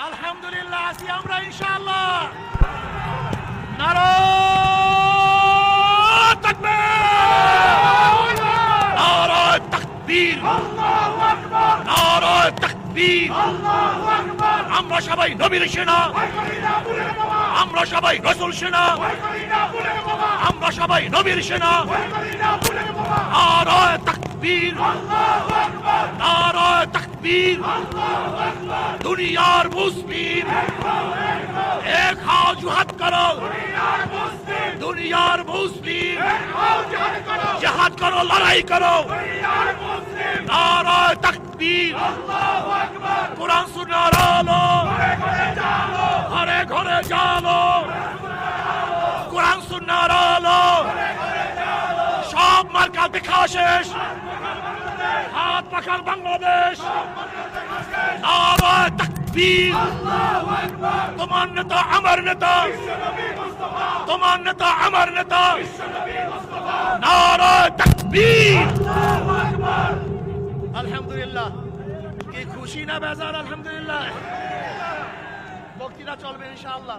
আলহামদুলিল্লাহ আছি আমরা ইনশাআল্লাহ। নারায়ে তাকবীর, নারায়ে তাকবীর, আল্লাহু আকবার, নারায়ে তাকবীর, আল্লাহু আকবার। আমরা সবাই নবীর সেনা, আমরা সবাই রাসূল সেনা, আমরা সবাই নবীর সেনা। নারায়ে তাকবীর, আল্লাহু আকবার, নারায়ে তাকবীর, আল্লাহু আকবার। দুনিয়ার মুসলিম এক হও, জিহাদ করো, দুনিয়ার মুসলিম, দুনিয়ার মুসলিম এক হও, জিহাদ করো, জিহাদ করো, লড়াই করো, দুনিয়ার মুসলিম। নারায়ে তাকবীর, আল্লাহু আকবার। কুরআন সুন্নাহর আলো ঘরে ঘরে জ্বালো, ঘরে ঘরে জ্বালো, কুরআন সুন্নাহর আলো ঘরে ঘরে জ্বালো। সব মার্কা দেখা শেষ, হাত পাখার বাংলাদেশ। নারায়ে তাকবীর, আল্লাহু আকবার। তোমার নেতা আমার নেতা, বিশ্বনবী মুস্তাফা, তোমার নেতা আমার নেতা, বিশ্বনবী মুস্তাফা। নারায়ে তাকবীর, আল্লাহু আকবার। আলহামদুলিল্লাহ, কি খুশি না বেজার? আলহামদুলিল্লাহ, বক্তৃতা চলবে ইনশাআল্লাহ।